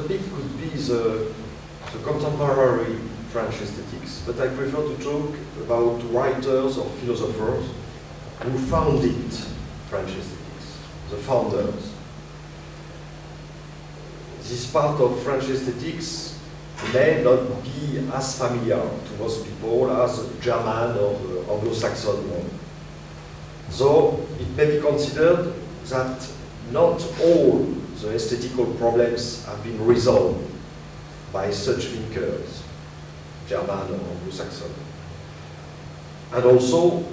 topic could be the contemporary French aesthetics, but I prefer to talk about writers or philosophers who founded French aesthetics, the founders. This part of French aesthetics may not be as familiar to most people as German or Anglo-Saxon one. So it may be considered that not all the aesthetical problems have been resolved by such thinkers, German or Anglo-Saxon. And also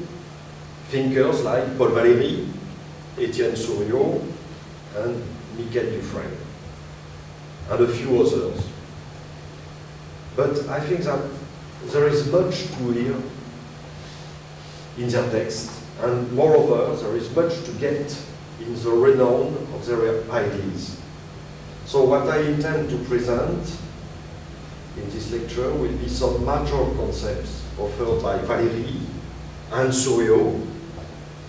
thinkers like Paul Valéry, Étienne Souriau, and Mikel Dufrenne, and a few others. But I think that there is much to hear in their text, and moreover, there is much to get in the renown of their ideas. So what I intend to present in this lecture will be some major concepts offered by Valéry and Souriau,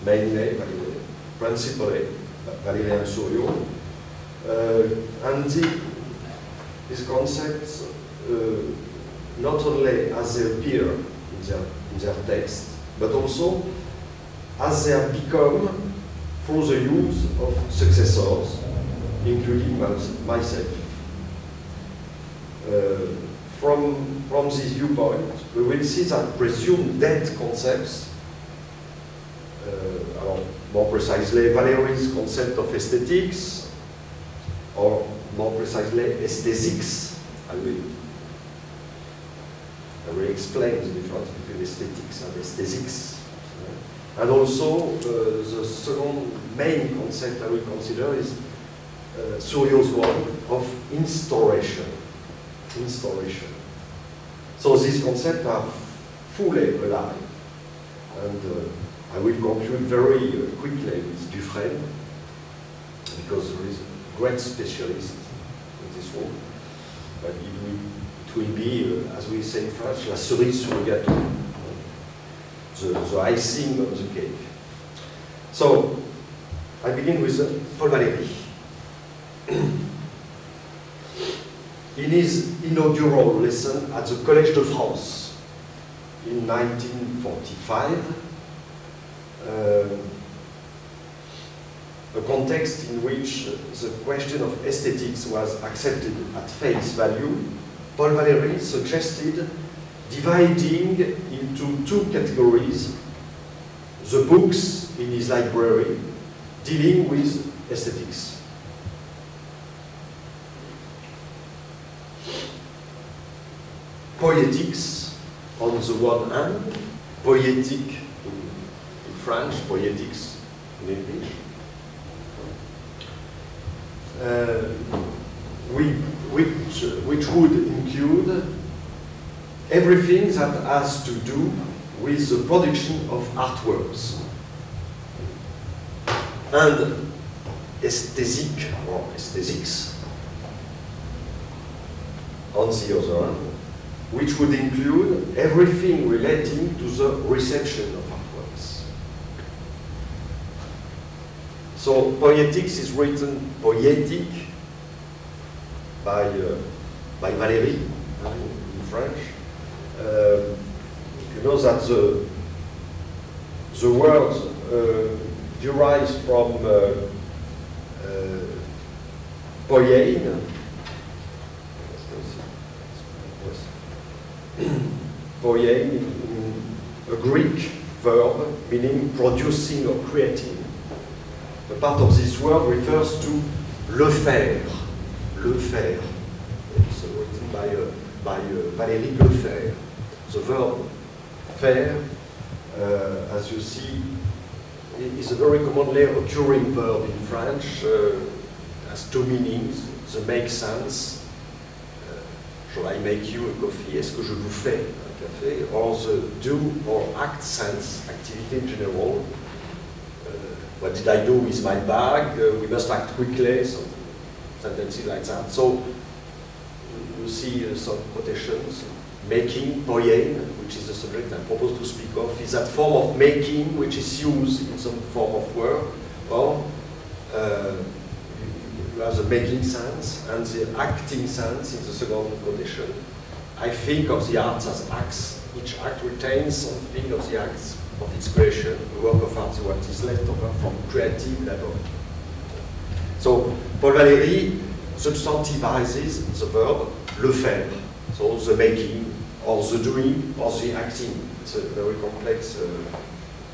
mainly, principally, Valéry and Souriau. And these concepts, not only as they appear in their text, but also as they have become through the use of successors, including myself. From this viewpoint, we will see that presumed dead concepts, more precisely Valéry's concept of aesthetics, or more precisely aesthesics. I will explain the difference between aesthetics and aesthesics. And also, the second main concept I will consider is Souriau's one of instauration. So these concepts are fully alive. And I will conclude very quickly with Dufrenne, because there is a great specialist in this room. But it will be, as we say in French, la cerise sur le gâteau. The icing on the cake. So, I begin with Paul Valéry. In his inaugural lesson at the Collège de France in 1945, a context in which the question of aesthetics was accepted at face value, Paul Valéry suggested dividing into two categories the books in his library dealing with aesthetics. Poetics on the one hand, poetic in French, poetics in English, which would include everything that has to do with the production of artworks, and aesthetic or aesthetics on the other hand, which would include everything relating to the reception of artworks. So poetics is written poetic by Valéry in French. You know that the word derives from poiein, poiein, a Greek verb meaning producing or creating. A part of this word refers to le faire. It's written by Valéry le faire. The verb faire, as you see, is a very commonly occurring verb in French, has two meanings. The make sense, shall I make you a coffee? Est-ce que je vous fais un café? Or the do or act sense, activity in general. What did I do with my bag? We must act quickly, so sentences like that. So you see some quotations. Making, poiein, which is the subject I propose to speak of, is that form of making which is used in some form of work, or you have the making sense and the acting sense in the second quotation. I think of the arts as acts. Each act retains something of the acts of its creation. The work of art is what is left over from creative labor. So Paul Valéry substantivizes the verb le faire, so the making, or the doing, or the acting. It's a very complex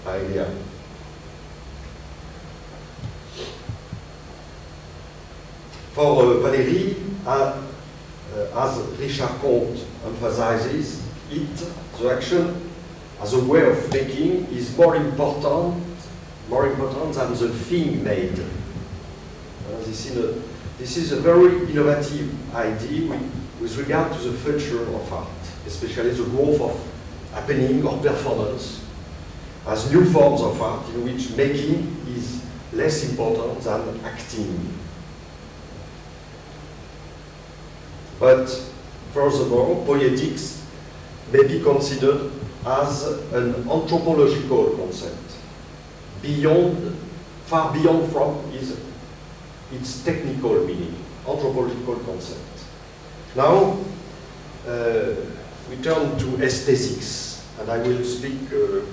idea. For Valéry, as Richard Comte emphasizes it, the action as a way of making is more important than the thing made. This is a very innovative idea with regard to the future of art, especially the growth of happening or performance as new forms of art in which making is less important than acting. But furthermore, poetics may be considered as an anthropological concept, far beyond from its technical meaning, anthropological concept. Now, we turn to aesthetics, and I will speak to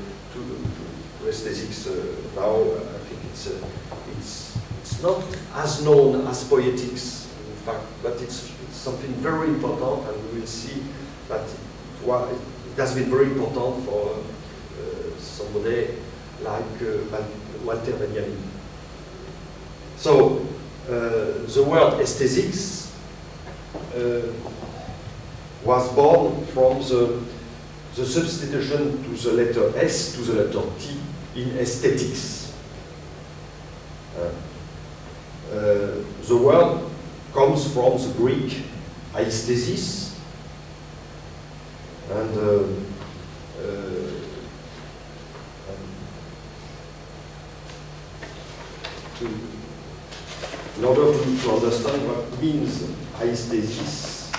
aesthetics now. I think it's not as known as poetics, in fact, but it's something very important, and we will see that it has been very important for somebody like Walter Benjamin. So, the word aesthetics was born from the substitution to the letter S to the letter T in aesthetics. The word comes from the Greek aesthesis, and in order to understand what means aesthesis,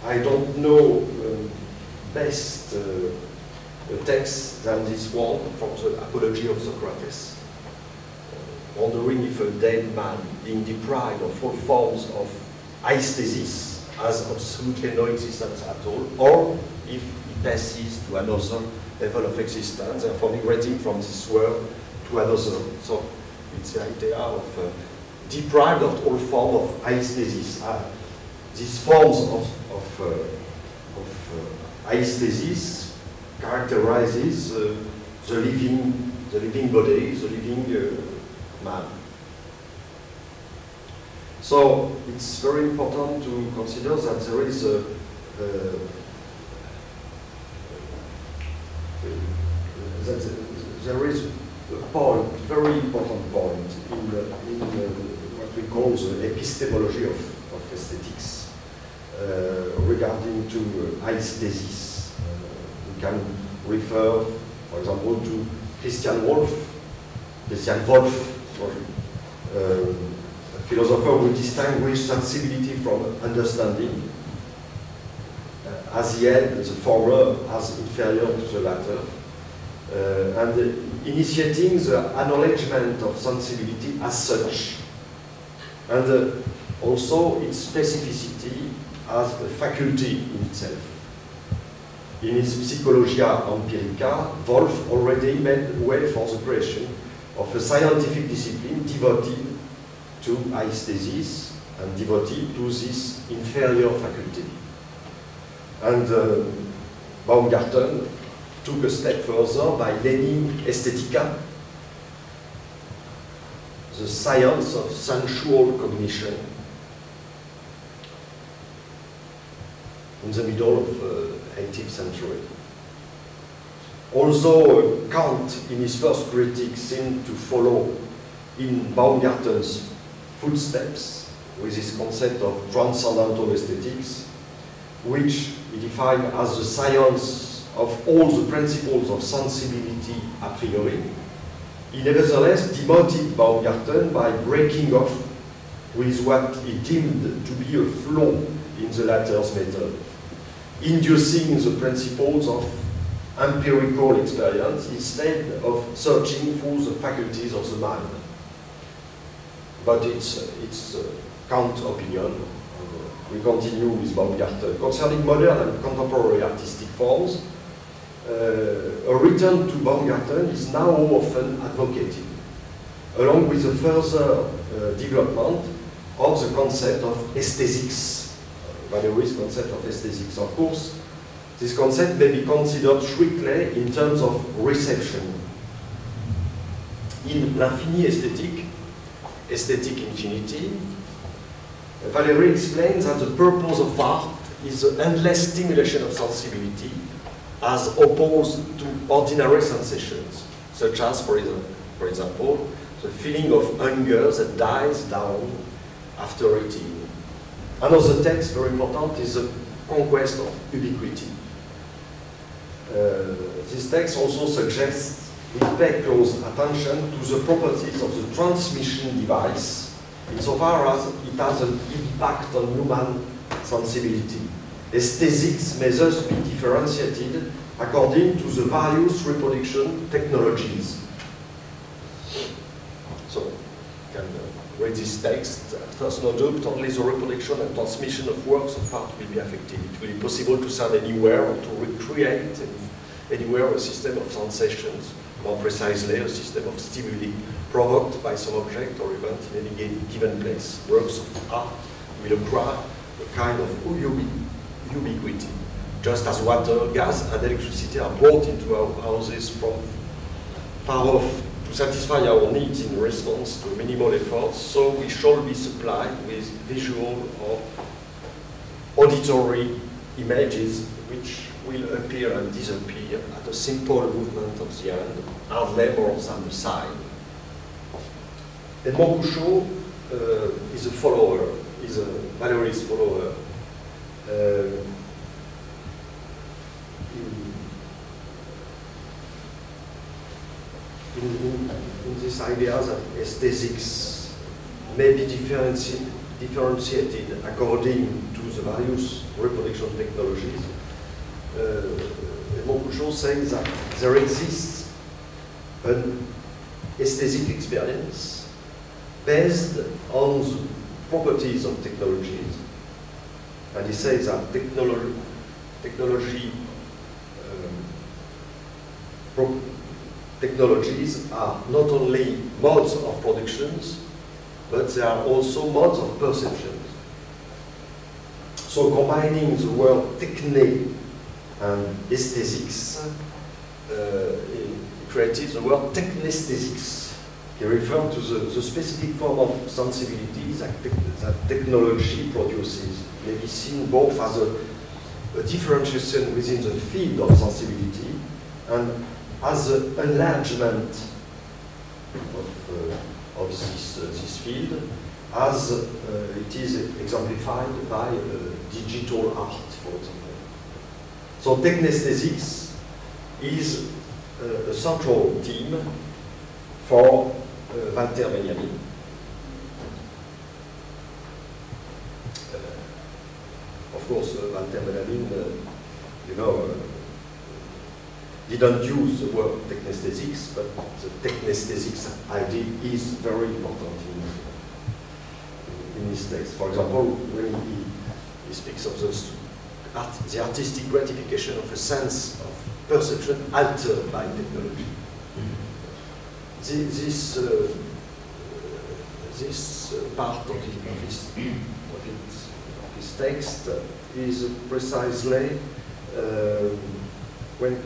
I don't know best text than this one from the Apology of Socrates, wondering if a dead man being deprived of all forms of aesthesis has absolutely no existence at all, or if he passes to another level of existence, therefore migrating from this world to another. So it's the idea of deprived of all form of aesthesis. These forms of aesthesis characterizes the living body, the living man. So it's very important to consider that there is a point, very important point in what we call the epistemology of aesthetics regarding to aesthesis. We can refer, for example, to Christian Wolff, a philosopher who distinguished sensibility from understanding, as the head, the former, as inferior to the latter, and initiating the acknowledgement of sensibility as such, and also its specificity as a faculty in itself. In his Psychologia Empirica, Wolff already made way for the creation of a scientific discipline devoted to aesthesis and devoted to this inferior faculty. And Baumgarten took a step further by naming Aesthetica, the science of sensual cognition, in the middle of the 18th century. Although Kant, in his first critique, seemed to follow in Baumgarten's footsteps with his concept of transcendental aesthetics, which he defined as the science of all the principles of sensibility a priori, he nevertheless demoted Baumgarten by breaking off with what he deemed to be a flaw in the latter's method, inducing the principles of empirical experience instead of searching for the faculties of the mind. but it's count opinion. We continue with Baumgarten. Concerning modern and contemporary artistic forms, a return to Baumgarten is now often advocated, along with the further development of the concept of aesthetics, Valéry's concept of aesthetics. Of course, this concept may be considered strictly in terms of reception. In L'Infini Esthétique, Aesthetic Infinity, Valéry explains that the purpose of art is the endless stimulation of sensibility as opposed to ordinary sensations, such as, for example, the feeling of hunger that dies down after eating. Another text, very important, is the conquest of ubiquity. This text also suggests we pay close attention to the properties of the transmission device insofar as it has an impact on human sensibility. Aesthetics may thus be differentiated according to the various reproduction technologies. So, you can read this text. At first, no doubt, only the reproduction and transmission of works of art will be affected. It will be possible to send anywhere or to recreate anywhere a system of sensations, more precisely a system of stimuli provoked by some object or event in any given place. Works of art will acquire a kind of ubiquity, just as water, gas, and electricity are brought into our houses from far off to satisfy our needs in response to minimal efforts, so we shall be supplied with visual or auditory images which will appear and disappear at a simple movement of the hand, hardly more than a sign. Edmond Couchot is a follower, is a Valéry's follower. In this idea that aesthetics may be differentiated according to the various reproduction technologies, Edmond Couchot says that there exists an aesthetic experience based on the properties of technologies, and he says that technologies are not only modes of productions, but they are also modes of perceptions. So combining the word techne and aesthetics, he created the word technesthetics. He referred to the specific form of sensibility that technology produces. It may be seen both as a differentiation within the field of sensibility and as an enlargement of this field, as it is exemplified by digital art, for example. So technesthetics is a central theme for Walter Benjamin. Of course, Walter Benjamin, didn't use the word technesthetics, but the technesthetics idea is very important in this text. For example, when he speaks of the artistic gratification of a sense of perception altered by technology. This part of his text is precisely when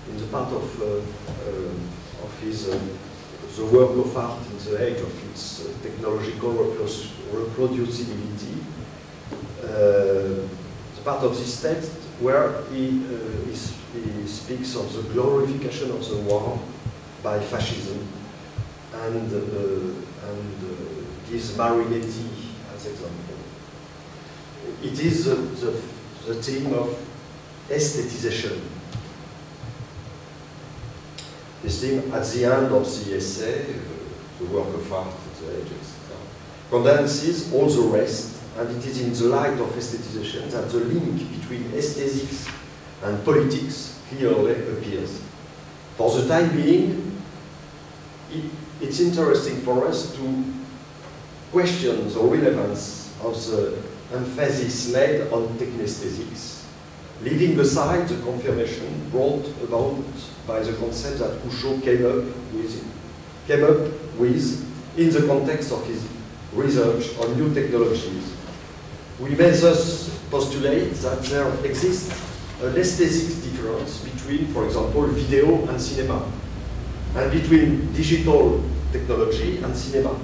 in the part of his the work of art in the age of its technological reproducibility, the part of this text where he speaks of the glorification of the war by fascism and gives Marinetti as example. It is the theme of aesthetization. This theme at the end of the essay, the work of art, the age, etc., condenses all the rest, and it is in the light of aesthetization that the link between aesthetics and politics clearly appears. For the time being, it's interesting for us to questions the relevance of the emphasis laid on technesthesics, leaving aside the confirmation brought about by the concept that Souriau came up with in the context of his research on new technologies. We may thus postulate that there exists an aesthetics difference between, for example, video and cinema, and between digital technology and cinema.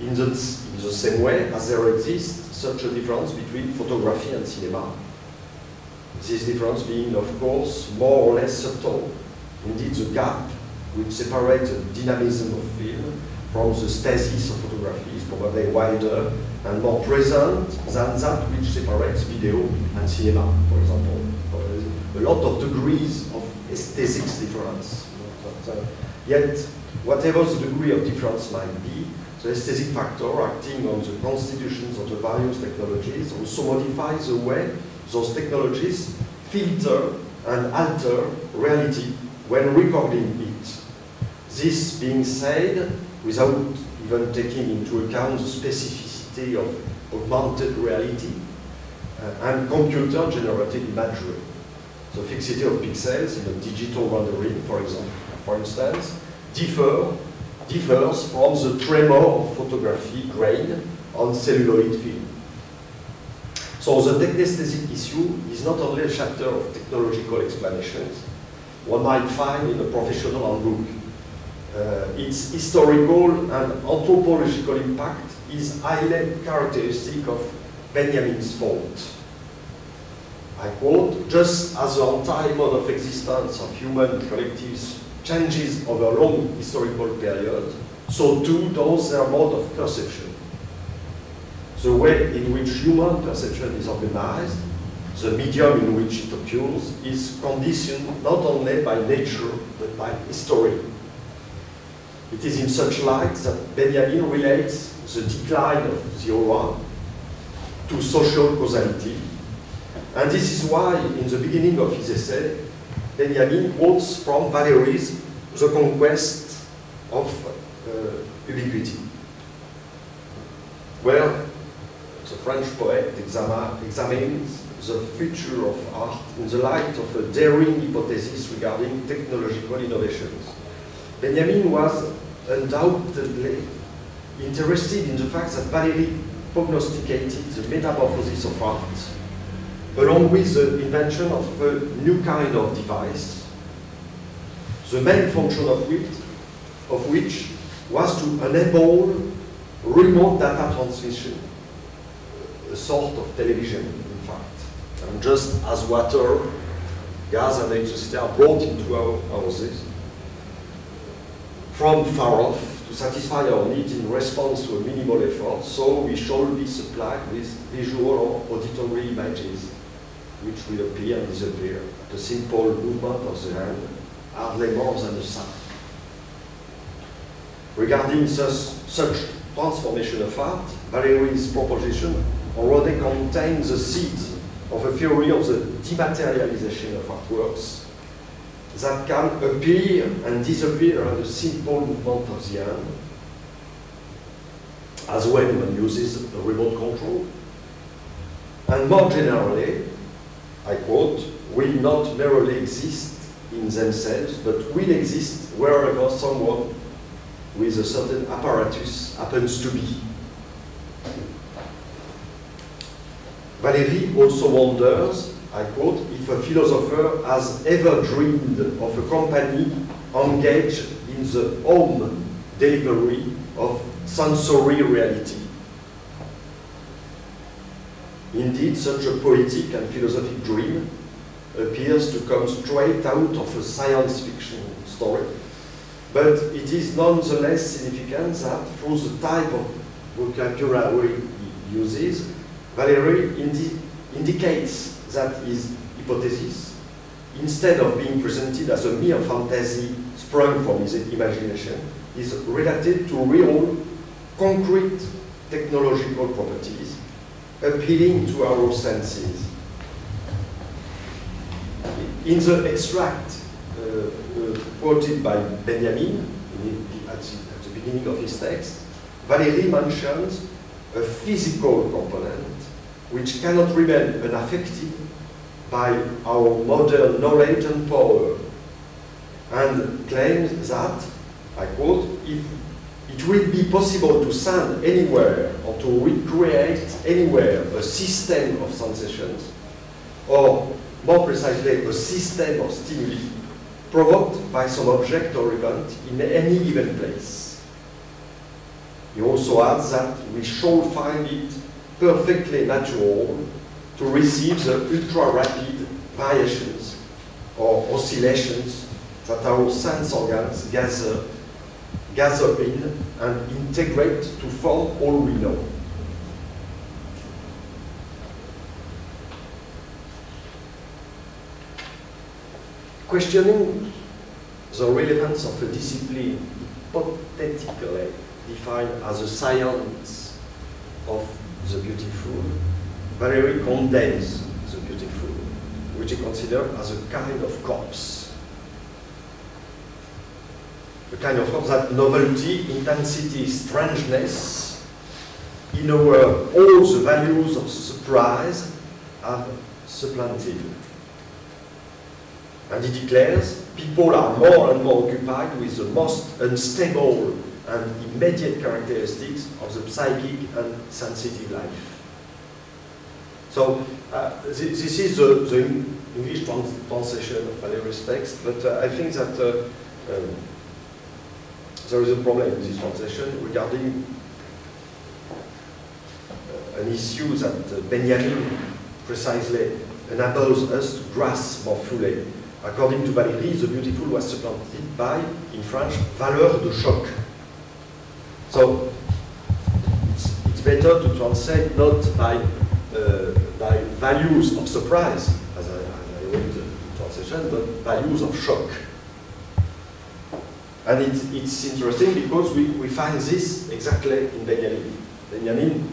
In the same way as there exists such a difference between photography and cinema. This difference being, of course, more or less subtle. Indeed, the gap which separates the dynamism of film from the stasis of photography is probably wider and more present than that which separates video and cinema, for example. A lot of degrees of aesthetics difference. Yet, whatever the degree of difference might be, the aesthetic factor acting on the constitutions of the various technologies also modifies the way those technologies filter and alter reality when recording it. This being said, without even taking into account the specificity of augmented reality and computer-generated imagery. The fixity of pixels in a digital rendering, for instance, differs from the tremor of photography grain on celluloid film. So the technesthetic issue is not only a chapter of technological explanations one might find in a professional handbook. Its historical and anthropological impact is highly characteristic of Benjamin's thought. I quote, "Just as the entire mode of existence of human collectives changes over a long historical period, so too does their mode of perception. The way in which human perception is organized, the medium in which it occurs, is conditioned not only by nature, but by history." It is in such light that Benjamin relates the decline of the aura to social causality. And this is why, in the beginning of his essay, Benjamin quotes from Valéry's The Conquest of Ubiquity, where the French poet examines the future of art in the light of a daring hypothesis regarding technological innovations. Benjamin was undoubtedly interested in the fact that Valéry prognosticated the metamorphosis of art, along with the invention of a new kind of device, the main function of which was to enable remote data transmission, a sort of television, in fact. And just as water, gas, and electricity are brought into our houses from far off to satisfy our needs in response to a minimal effort, so we shall be supplied with visual or auditory images, which will appear and disappear at a simple movement of the hand, hardly more than a sound. Regarding such transformation of art, Valéry's proposition already contains the seeds of a theory of the dematerialization of artworks that can appear and disappear at a simple movement of the hand, as when one uses a remote control. And more generally, I quote, "will not merely exist in themselves, but will exist wherever someone with a certain apparatus happens to be." Valéry also wonders, I quote, "if a philosopher has ever dreamed of a company engaged in the home delivery of sensory reality." Indeed, such a poetic and philosophic dream appears to come straight out of a science fiction story, but it is nonetheless significant that through the type of vocabulary he uses, Valéry indicates that his hypothesis, instead of being presented as a mere fantasy sprung from his imagination, is related to real, concrete technological properties, appealing to our senses. In the extract quoted by Benjamin at the beginning of his text, Valéry mentions a physical component which cannot remain unaffected by our modern knowledge and power, and claims that, I quote, if it will be possible to send anywhere or to recreate anywhere a system of sensations, or more precisely a system of stimuli provoked by some object or event in any given place. He also adds that we shall find it perfectly natural to receive the ultra-rapid variations or oscillations that our sense organs gather in and integrate to form all we know. Questioning the relevance of a discipline hypothetically defined as a science of the beautiful, Valéry condemns the beautiful, which he considers as a kind of corpse. A kind of corpse that novelty, intensity, strangeness, in a word, all the values of surprise have supplanted. And he declares, people are more and more occupied with the most unstable and immediate characteristics of the psychic and sensitive life. So this is the English translation of Valéry's text, but I think that there is a problem with this translation regarding an issue that Benjamin precisely enables us to grasp more fully. According to Valéry, the beautiful was supplanted by, in French, valeur de choc. So it's better to translate not by values of surprise, as I read the translation, but values of shock. And it's interesting because we find this exactly in Benjamin.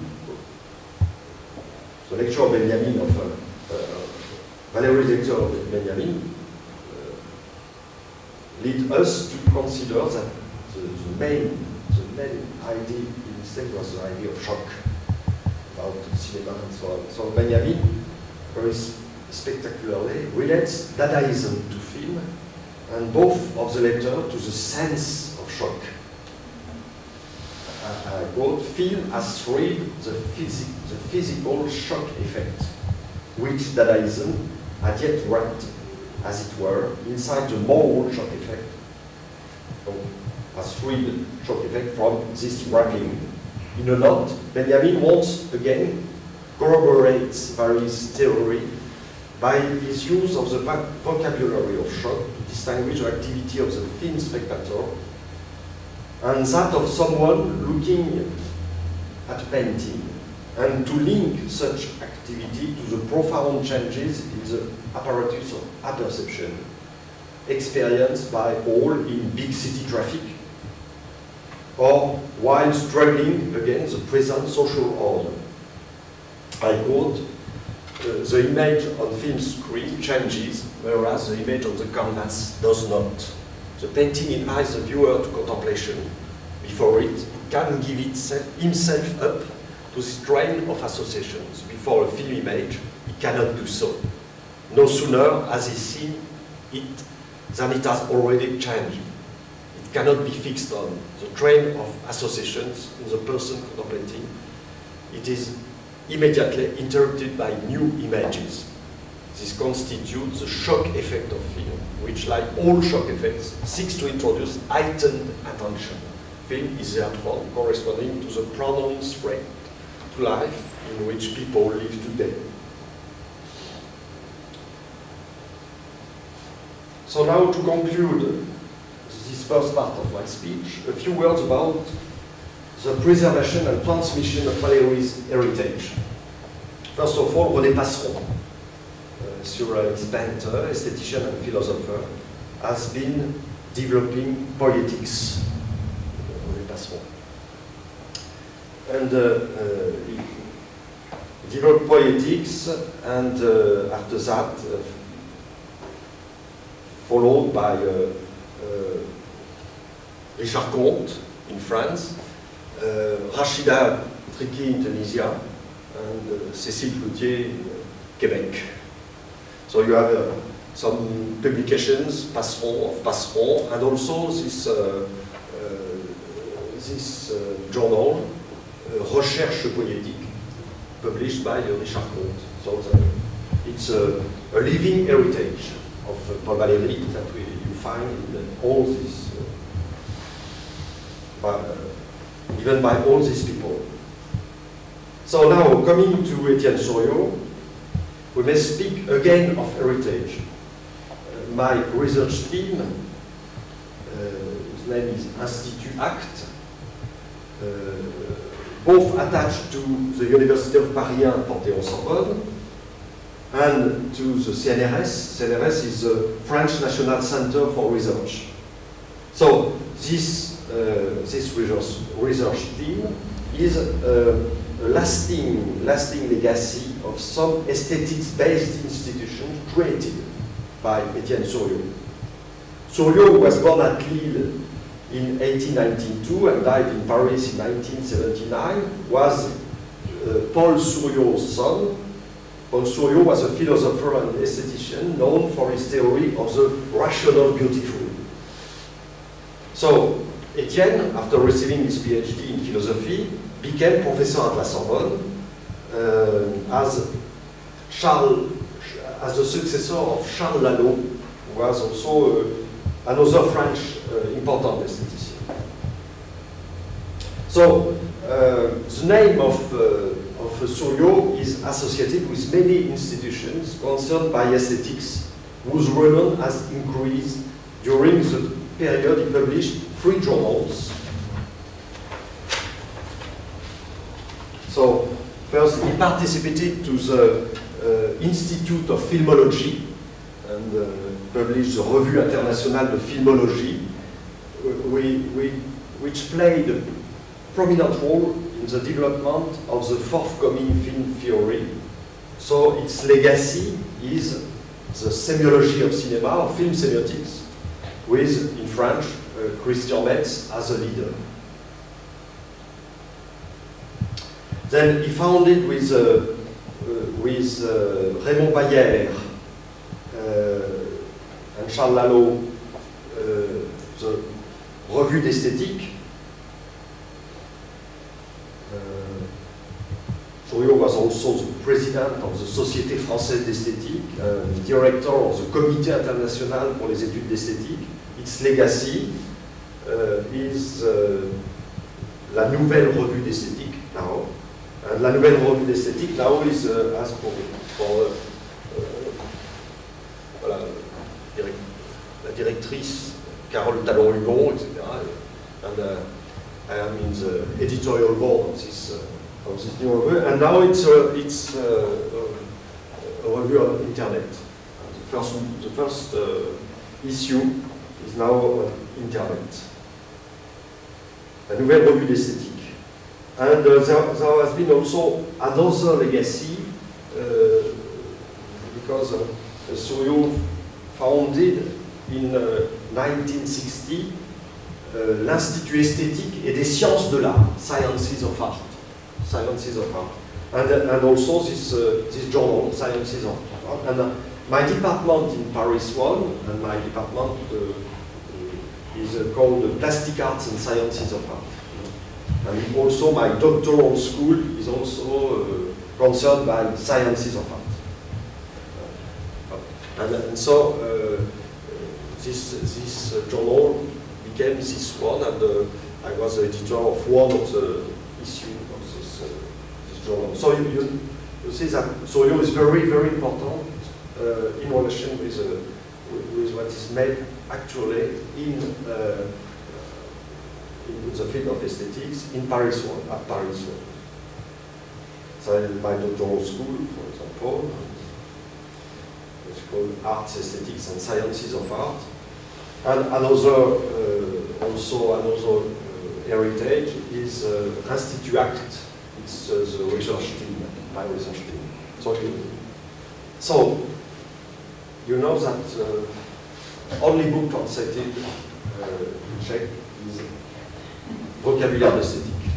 The lecture of Benjamin, Valéry's lecture of Benjamin, lead us to consider that the main idea in this thing was the idea of shock about cinema and so on. So Benjamin very spectacularly relates Dadaism to film, and both of the latter to the sense of shock. I quote, film has freed the physical shock effect, which Dadaism had yet wrapped, as it were, inside the moral shock effect. So, has freed shock effect from this wrapping. In a note, Benjamin once again corroborates Valéry's theory by his use of the vocabulary of shock to distinguish the activity of the film spectator and that of someone looking at a painting, and to link such activity to the profound changes in the apparatus of apperception experienced by all in big city traffic, or while struggling against the present social order. I quote, the image on film screen changes, whereas the image on the canvas does not. The painting invites the viewer to contemplation. Before it can give himself up to this train of associations. Before a film image, he cannot do so. No sooner has he seen it than it has already changed. It cannot be fixed on the train of associations in the person contemplating. It is immediately interrupted by new images. This constitutes the shock effect of film, which, like all shock effects, seeks to introduce heightened attention. Film is therefore corresponding to the pronounced threat to life in which people live today. So now, to conclude this first part of my speech, a few words about the preservation and transmission of Valéry's heritage. First of all, René Passeron, surrealist painter, aesthetician and philosopher, has been developing poetics. René Passeron. And he developed poetics, and after that, followed by Richard Comte in France, Rachida Triki in Tunisia, and Cécile Cloutier in Quebec. So you have some publications, Passeron, and also this journal, Recherche poétique, published by Richard Comte. So it's a living heritage of Paul Valéry that you find in all these, even by all these people. So now, coming to Étienne Souriau, we may speak again of heritage. My research team, his name is Institut Act, both attached to the University of Paris and Panthéon-Sorbonne, and to the CNRS. CNRS is the French National Center for Research. So this research team is a lasting legacy of some aesthetics-based institutions created by Étienne Souriau. Souriau was born at Lille in 1892 and died in Paris in 1979, was Paul Souriau's son. Paul Souriau was a philosopher and aesthetician known for his theory of the rational beautiful. So, Étienne, after receiving his PhD in philosophy, became professor at la Sorbonne as the successor of Charles Lalo, who was also another French important aesthetician. So, the name of Souriau is associated with many institutions concerned by aesthetics, whose renown has increased during the period he published 3 journals. So, first he participated to the Institute of Filmology and published the Revue Internationale de Filmologie, which played a prominent role in the development of the forthcoming film theory. So its legacy is the semiology of cinema, or film semiotics, with, in French, Christian Metz as a leader. Then he founded with Raymond Bayer and Charles Lalo the Revue d'Esthétique. Souriau was also the president of the Société Française d'Esthétique, director of the Comité International pour les Études d'Esthétique. Its legacy is la Nouvelle Revue d'Esthétique now. And la Nouvelle Revue d'Esthétique now is as for voilà, la directrice Carole Talon-Hugon, etc. And I am in the editorial board of this new review, and now it's a review on internet. The first issue is now on internet. La Nouvelle Revue d'Esthétique. And there has been also another legacy because Souriau founded in 1960 l'Institut esthétique et des sciences de l'art, Sciences of Art. And also this journal, Sciences of Art. And my department in Paris 1, and my department is called Plastic Arts and Sciences of Art. And also my doctoral school is also concerned by Sciences of Art. And so this journal became this one, and I was the editor of one of the issues of this journal. So you see that Souriau is very, very important in relation with what is made actually in the field of aesthetics in Paris 1, at Paris 1. So in my doctoral school, for example, it's called Arts, Aesthetics and Sciences of Art. And another heritage is Institut Act. It's the research team, my research team. So you know that only book translated in Czech is Vocabulaire d'esthétique.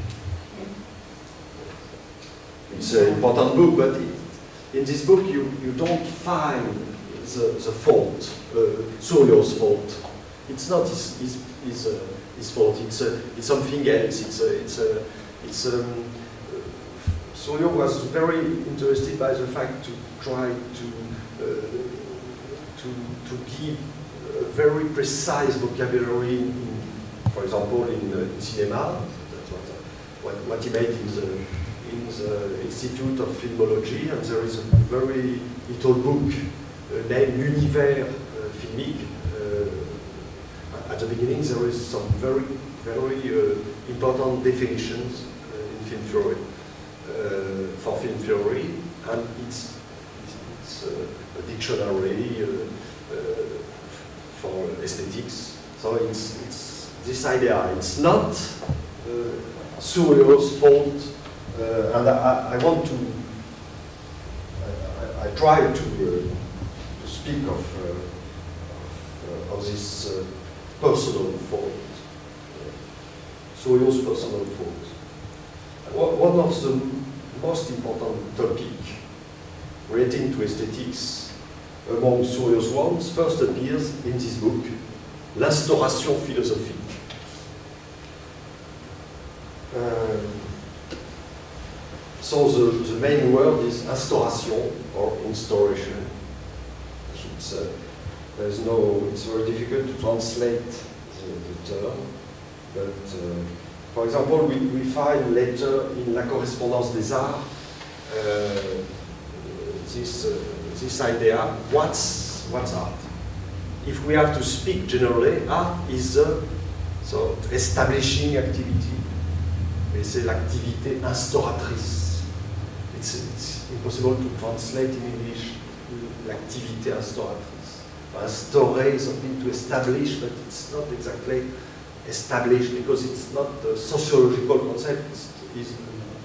it's an important book, but in this book you don't find the fault, Souriau's fault. It's not his fault. It's something else. Souriau was very interested by the fact to try to give a very precise vocabulary, for example, in cinema. That's what he made in the Institute of Filmology, and there is a very little book named L'Univers Filmique. At the beginning, there is some very important definitions in film theory, for film theory, and it's a dictionary for aesthetics. So it's this idea. It's not Souriau's fault, and I want to. I try to speak of this personal fault, Souriau's personal fault. One of the most important topics relating to aesthetics among Souriau's ones first appears in this book, L'instauration philosophique. So the main word is instauration or instauration. It's very difficult to translate the term, but for example, we find later in La Correspondance des Arts this idea, what's art? If we have to speak generally, art is so establishing activity. Mais c'est l'activité instauratrice. It's impossible to translate in English l'activité instauratrice. Instaurer is something to establish, but it's not exactly established because it's not a sociological concept, it's an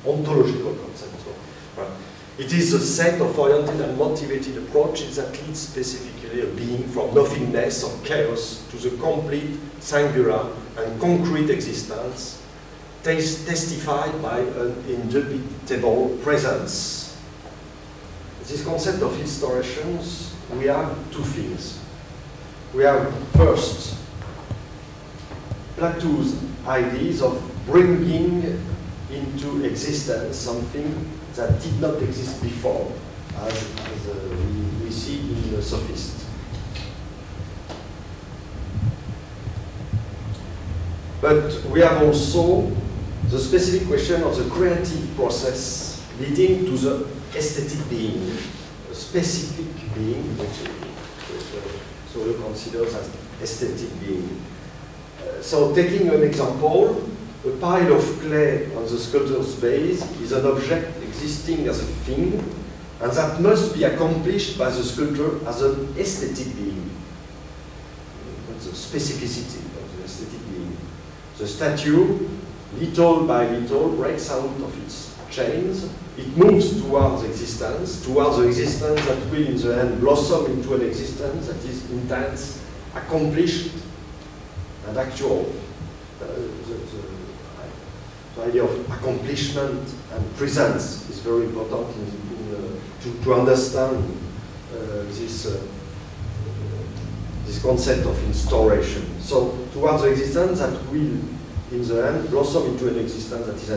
ontological concept. So, right. It is a set of oriented and motivated approaches that leads specifically a being from nothingness or chaos to the complete, singular, and concrete existence, testified by an indubitable presence. This concept of instaurations, we have two things. We have first, Plato's ideas of bringing into existence something that did not exist before, as we see in the Sophist. But we have also the specific question of the creative process leading to the aesthetic being, a specific being, which Souriau considers as aesthetic being. So taking an example, a pile of clay on the sculptor's base is an object existing as a thing, and that must be accomplished by the sculptor as an aesthetic being. That's the specificity of the aesthetic being. The statue, little by little, breaks out of its chains. It moves towards the existence that will in the end blossom into an existence that is intense, accomplished, and actual. The idea of accomplishment and presence is very important to understand this concept of instauration. So towards the existence that will, in the end, blossom into an existence that is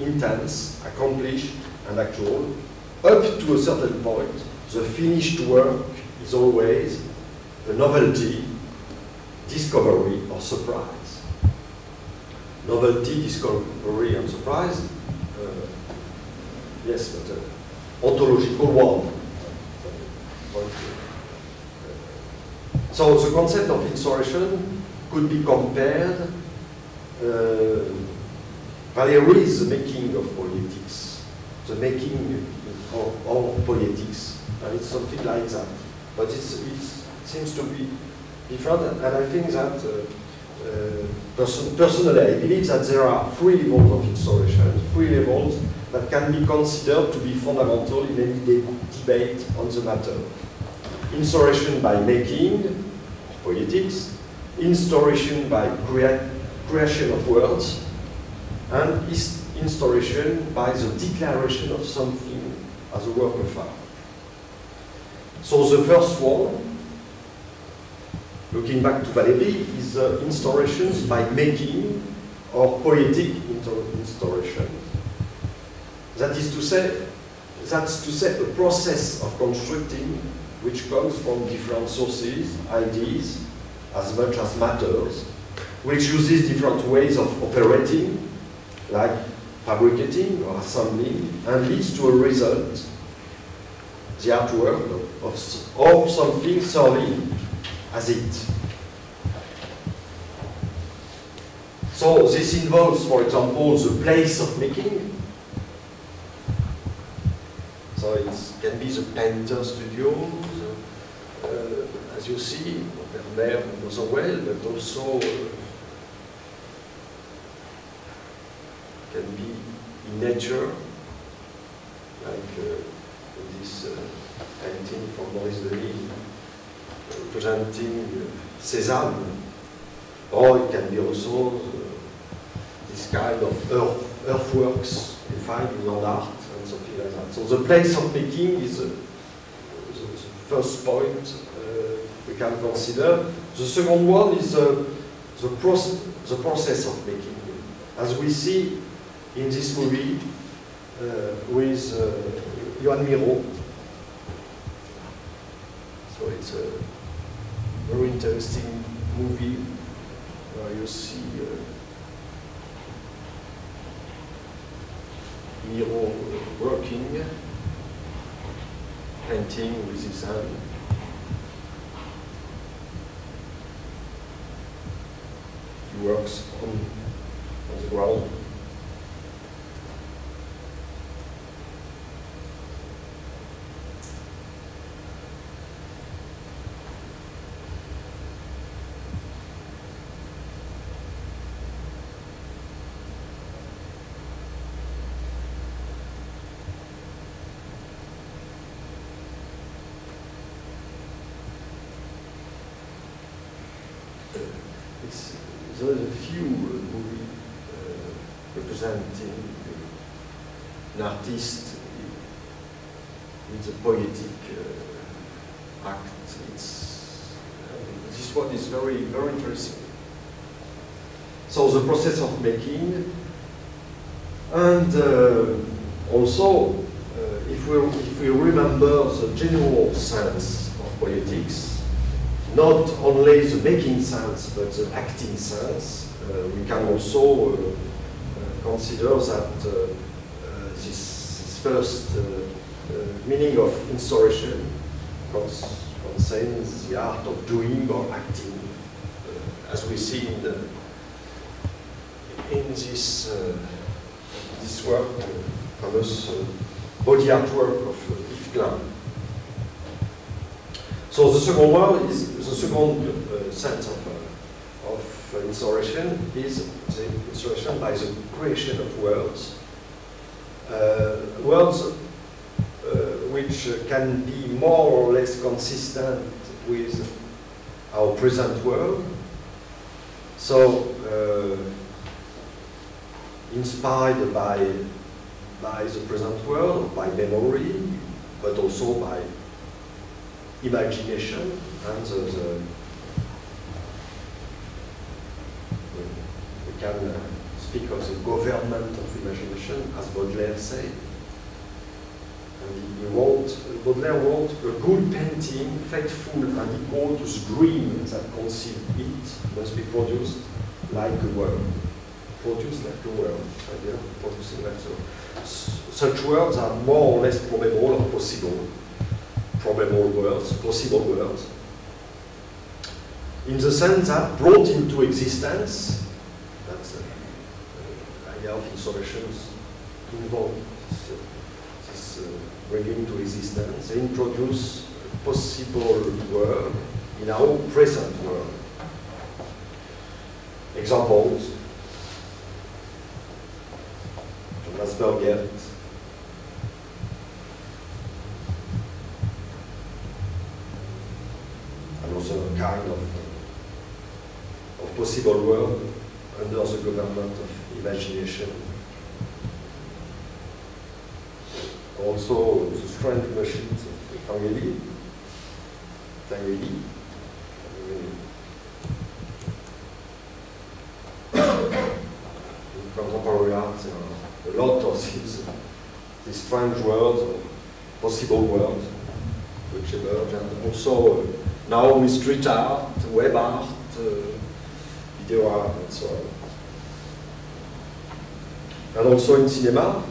intense, accomplished, and actual. Up to a certain point, the finished work is always a novelty, discovery, or surprise. Novelty, discovery, and surprise, yes, but ontological one. So the concept of instauration could be compared. Valéry is the making of politics, the making of politics, and it's something like that. But it seems to be different, and I think that personally, I believe that there are three levels of instauration, three levels that can be considered to be fundamental in any debate on the matter. Instauration by making, politics, instauration by creation of words, and instauration by the declaration of something as a work of art. So the first one, looking back to Valéry, is instaurations by making or poetic instauration. That is to say, that's to say a process of constructing which comes from different sources, ideas, as much as matters, which uses different ways of operating, like fabricating or assembling, and leads to a result, the artwork of something serving as it. So this involves, for example, the place of making. So it can be the painter studio, as you see, there as well, but also can be in nature, like this painting from Maurice Denis representing Cézanne, or it can be also this kind of earthworks you find in land art and something like that. So the place of making is the first point we can consider. The second one is the process of making, as we see in this movie with Joan Miró. So it's a very interesting movie where you see Miró working, painting with his hand. He works on the ground. There is a few movies representing an artist with a poetic act. This one is very, very interesting. So the process of making, and also if we remember the general sense of poetics, not only the making sense, but the acting sense, we can also consider that this first meaning of instauration concerns the art of doing or acting, as we see in this work, famous body artwork of Yves Klein. So the second one is the second sense of instauration is the instauration by the creation of words. Words which can be more or less consistent with our present world. So inspired by the present world, by memory, but also by imagination, and we can speak of the government of imagination, as Baudelaire said. And Baudelaire wrote, a good painting, faithful and equal to the dream that conceived it, must be produced like a world. Produced like a world, idea of producing like so. Such words are more or less probable or possible. Probable words, possible words, in the sense that brought into existence, that's the idea of instaurations involved, this bringing to existence, they introduce a possible world in our present world. Examples, Thomas Bergert, another kind of possible world under the government of imagination. Also the strange machines of Tangeli. In contemporary art, there are a lot of these strange worlds, or possible worlds, which emerge, and also now with street art, web art, video art, and so on. And also in cinema.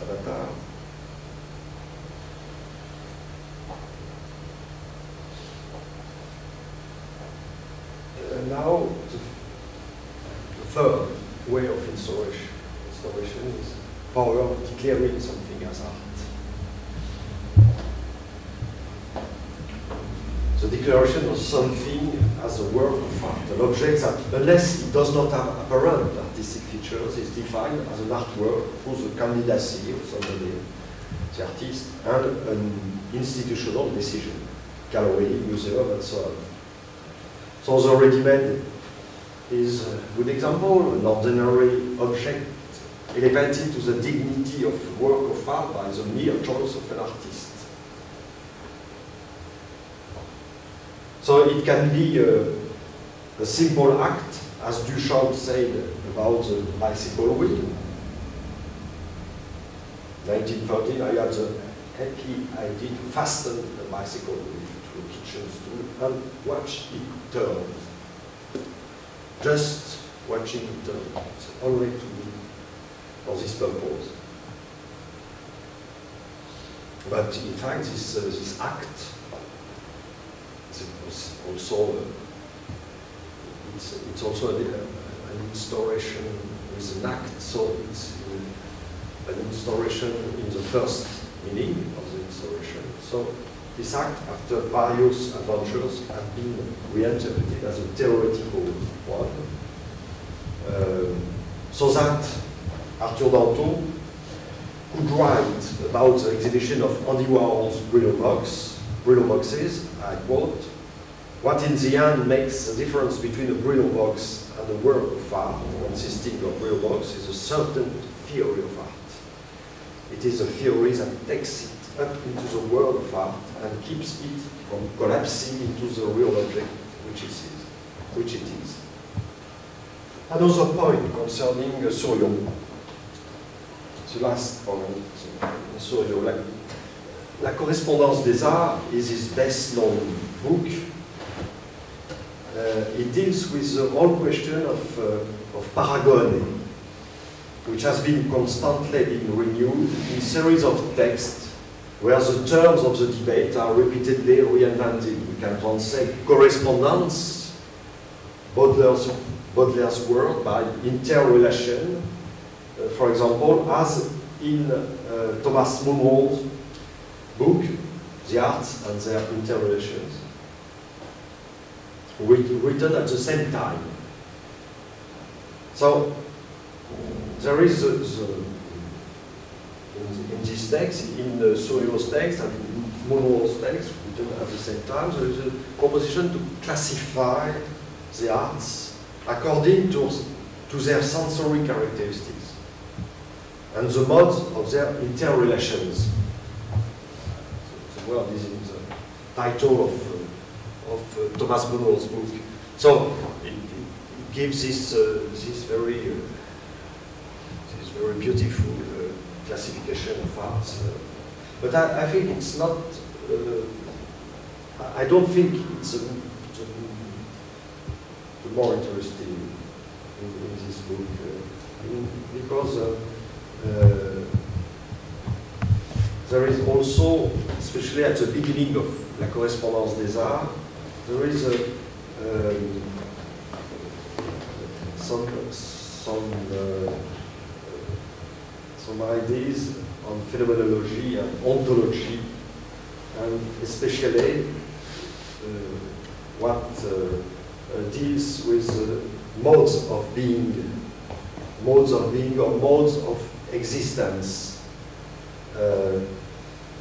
Avatar. Now, the third way of instauration is power of declaring something as art. The declaration of something as a work of art, an object that, unless it does not have apparent artistic features, is defined as an artwork through the candidacy of somebody, the artist, and an institutional decision, gallery, museum, and so on. So the ready-made is a good example, an ordinary object elevated to the dignity of work of art by the mere choice of an artist. So it can be a simple act, as Duchamp said about the bicycle wheel. 1913, I had the happy idea to fasten the bicycle wheel to a kitchen stool and watch it turn. Just watching it turn. It's only to me for this purpose. But in fact, this act, it's also an instauration with an act, so it's an instauration in the first meaning of the instauration. So this act, after various adventures, has been reinterpreted as a theoretical one, so that Arthur Danto could write about the exhibition of Andy Warhol's Brillo boxes, I quote, "What in the end makes the difference between a Brillo box and a work of art consisting of Brillo box is a certain theory of art. It is a theory that takes it up into the world of art and keeps it from collapsing into the real object which it is." Another point concerning Souriau. The last point, Souriau. La Correspondance des Arts is his best-known book. It deals with the whole question of paragone, which has been constantly being renewed in a series of texts where the terms of the debate are repeatedly reinvented. We can translate correspondence, Baudelaire's word, by interrelation, for example, as in Thomas Munro's book, The Arts and Their Interrelations, written at the same time. So there is in this text, in Souriau's text and in Munro's text, written at the same time, there is a proposition to classify the arts according to their sensory characteristics and the modes of their interrelations. The word is in the title of Thomas Munro's book. So it gives this very beautiful classification of arts. But I think it's not. I don't think it's the more interesting in this book because there is also, especially at the beginning of La Correspondance des Arts, there is some ideas on phenomenology and ontology, and especially what deals with modes of being or modes of existence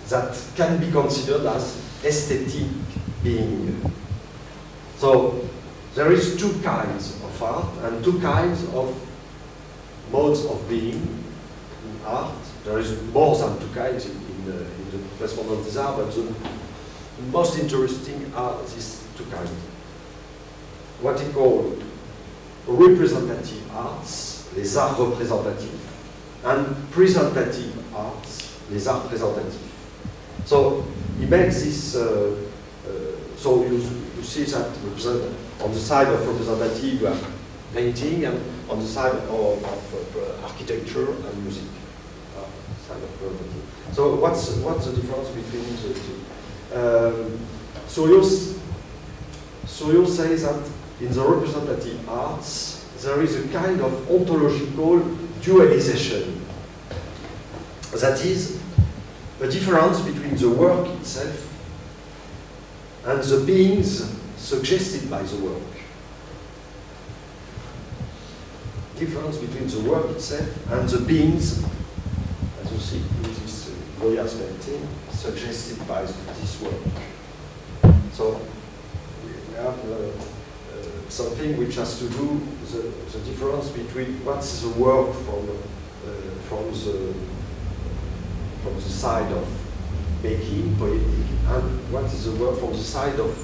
that can be considered as aesthetic being. So there is two kinds of art and two kinds of modes of being in art. There is more than two kinds in the correspondence des arts, but the most interesting are these two kinds. What he called representative arts, les arts représentatifs, and presentative arts, les arts présentatifs. So he makes this, so you see that on the side of representative you have painting, and on the side of architecture and music. Side of representative. So what's the difference between the two? Souriau says that in the representative arts there is a kind of ontological dualization. That is, a difference between the work itself and the beings suggested by the work. Difference between the work itself and the beings, as you see in this Goya's painting, suggested by this work. So we have something which has to do with the difference between what's the work from the side of making, poetic, and what is the work from the side of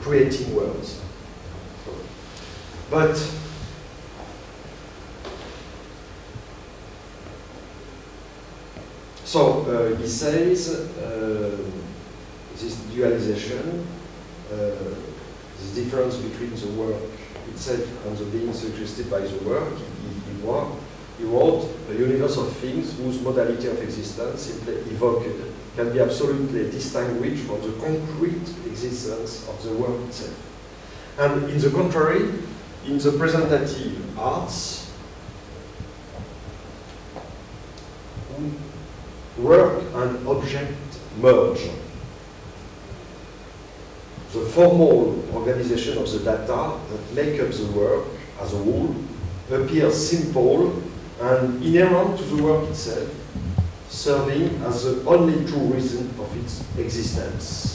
creating words. But so he says this dualization, this difference between the work itself and the being suggested by the work, he wrote a universe of things whose modality of existence, simply evoked, can be absolutely distinguished from the concrete existence of the work itself. And in the contrary, in the presentative arts, work and object merge. The formal organization of the data that make up the work as a whole appears simple and inherent to the work itself, serving as the only true reason of its existence.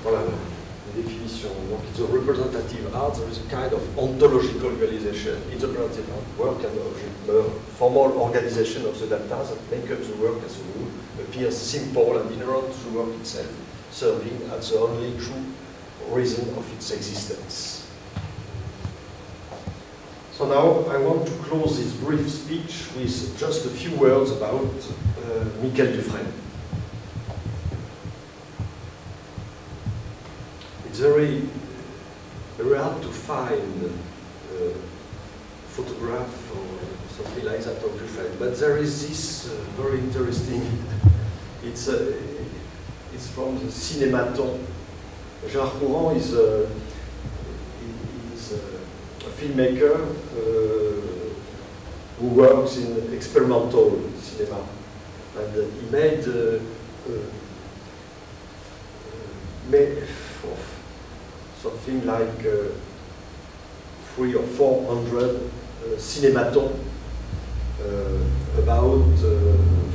Voilà la définition. Donc, in the representative art, there is a kind of ontological realization. In the representative art, work and object, formal organization of the data that make up the work as a whole appears simple and inherent to the work itself, serving as the only true reason of its existence. So now I want to close this brief speech with just a few words about Mikel Dufrenne. It's very hard to find a photograph or something like that of Dufrenne, but there is this very interesting, it's from the Cinématon. Gérard Courant is a filmmaker who works in experimental cinema, and he made something like 300 or 400 cinématons about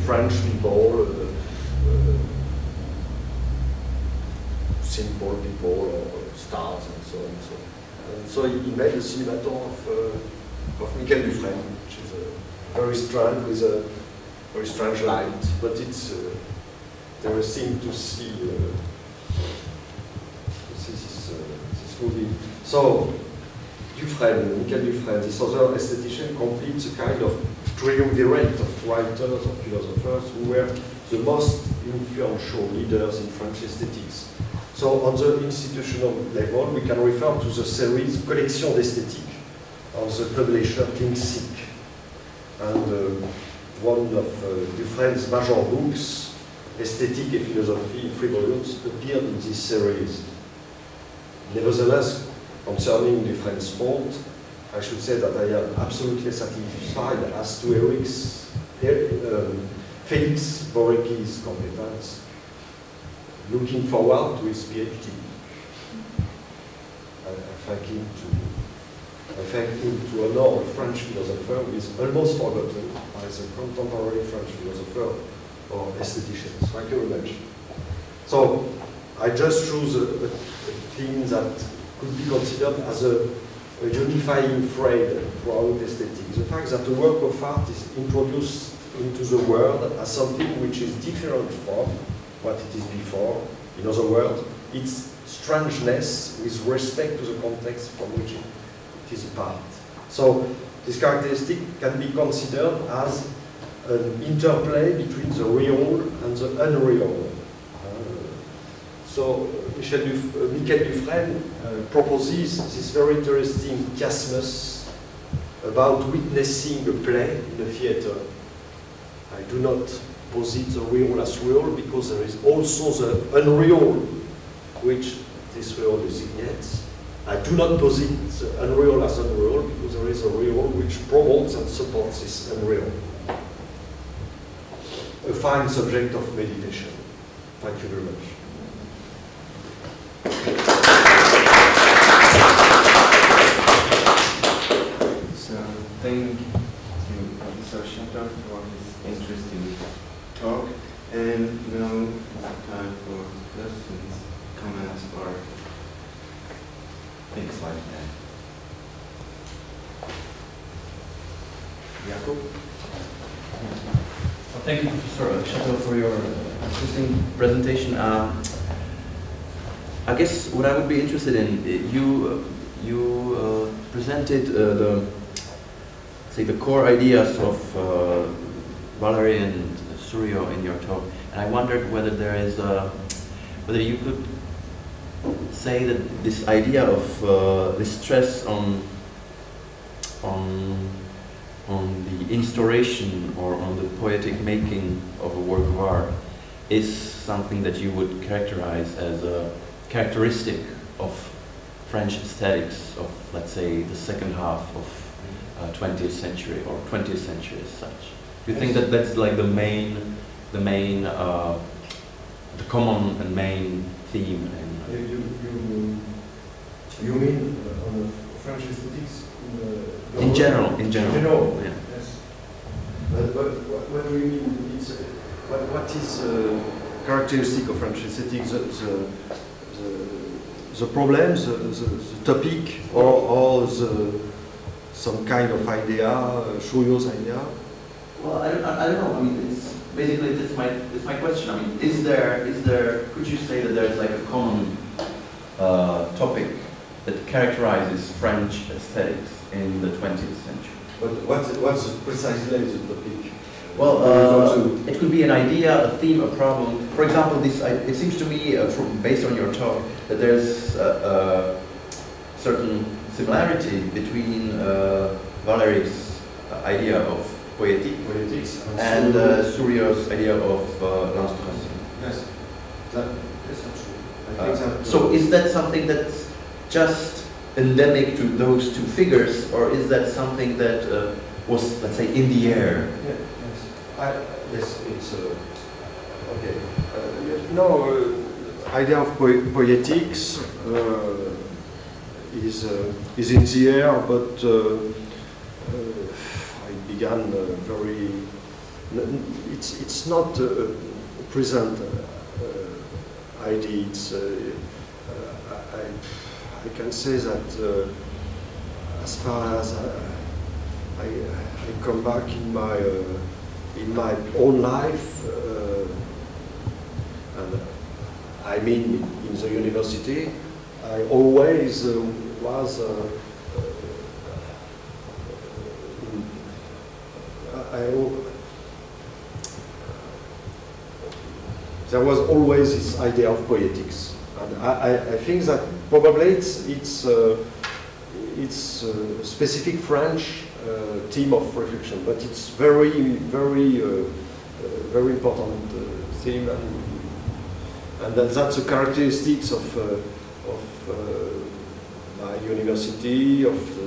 French people, simple people or stars and so on and so on. And so he made a cinématon of Mikel Dufrenne, which is very strange, with a very strange light, but it's interesting to see this movie. So Dufrenne, Mikel Dufrenne, this other aesthetician, completes a kind of triumvirate of writers, of philosophers who were the most influential leaders in French aesthetics. So on the institutional level, we can refer to the series Collection d'Esthétique of the publisher King Sick. And one of Dufresne's major books, Esthétique et Philosophie, in 3 volumes, appeared in this series. Nevertheless, concerning Dufresne's fault, I should say that I am absolutely satisfied as to Félix Borecki's competence, looking forward to his PhD. I thank him I thank him to honor a French philosopher who is almost forgotten as a contemporary French philosopher or aesthetician. Thank you very much. So I just choose a theme that could be considered as a unifying thread throughout aesthetics. The fact that a work of art is introduced into the world as something which is different from what it is before. In other words, its strangeness with respect to the context from which it is a part. So this characteristic can be considered as an interplay between the real and the unreal. So Mikel Dufrenne proposes this very interesting chiasmus about witnessing a play in a theater. I do not posit the real as real because there is also the unreal, which this real designates. I do not posit the unreal as unreal because there is a real which promotes and supports this unreal. A fine subject of meditation. Thank you very much. So, thank you, Professor CHATEAU, for this interesting talk. And now it's time for questions, comments, or things like that. Jakob? Well, thank you, Professor CHATEAU, for your interesting presentation. I guess what I would be interested in, you presented the core ideas of Valéry and Souriau in your talk, and I wondered whether there is whether you could say that this idea of this stress on the instauration or on the poetic making of a work of art is something that you would characterize as a characteristic of French aesthetics of, let's say, the second half of 20th century or 20th century as such. Do you think that that's like the common and main theme? You mean on the French aesthetics? In general. Yeah. Yes. But what do you mean? What is characteristic of French aesthetics? The problem, the topic, or some kind of idea, Souriau's idea? Well, I don't know. I mean, it's basically that's my question. I mean, is there? Could you say that there's like a common topic that characterizes French aesthetics in the 20th century? But what's precisely the topic? Well, it could be an idea, a theme, a problem. For example, it seems to me, based on your talk, that there's a certain similarity between Valéry's idea of poetics and Souriau's idea of l'instauration. Yes, that's true. I think that, so is that something that's just endemic to those two figures, or is that something that was, let's say, in the air? Yeah. Yes, it's okay. No, idea of poetics is in the air, but I began very. It's not a present idea. It's I can say that as far as I come back in my own life, and I mean in the university, I always was there was always this idea of poetics, and I think that probably it's a specific French theme of reflection, but it's very important theme, and that's the characteristics of my university, of the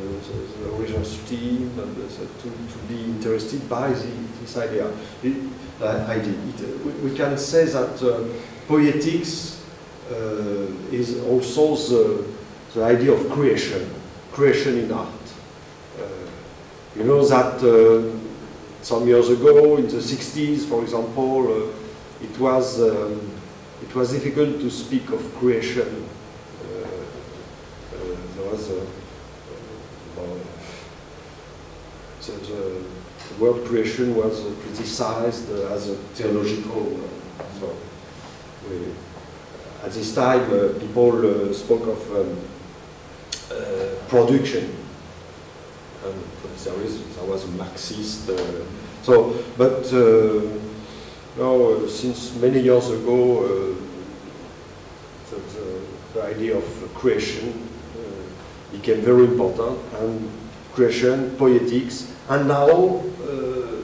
original team, and to be interested by this idea. We can say that poetics is also the idea of creation in art. You know that some years ago, in the 60s, for example, it was difficult to speak of creation. There was the word creation was criticized as a theological. So at this time, people spoke of production, and there was a Marxist. But now, since many years ago, the idea of creation became very important, and creation, poetics, and now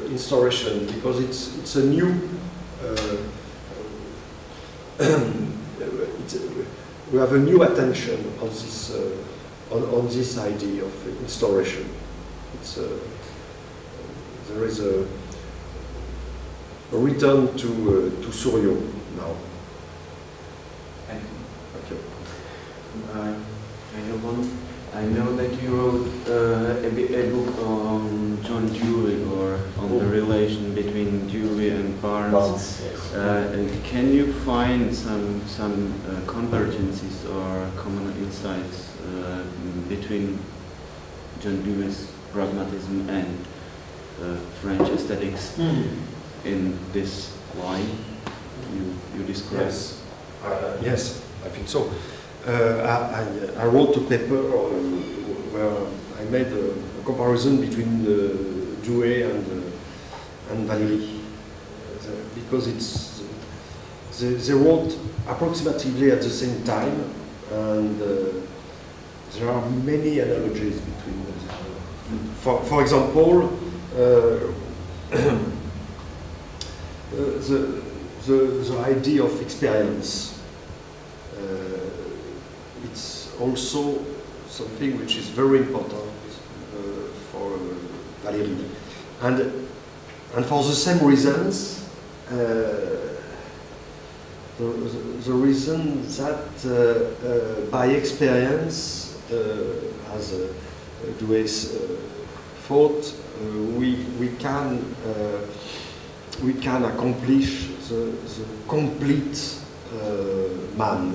instauration, because it's a new. We have a new attention on this idea of instauration. There is a return to Souriau now. Thank you. I know that you wrote a book on John Dewey, or on the relation between Dewey and Barnes. Yes. Can you find some convergences or common insights between John Dewey's pragmatism and French aesthetics in this line you described? Yes. Yes, I think so. I wrote a paper where I made a comparison between Dewey and Valéry, because they wrote approximately at the same time, and there are many analogies between them. For example, the idea of experience. It's also something which is very important for Valéry, and for the same reasons. The reason that by experience, as Dewey thought, we can accomplish the complete man.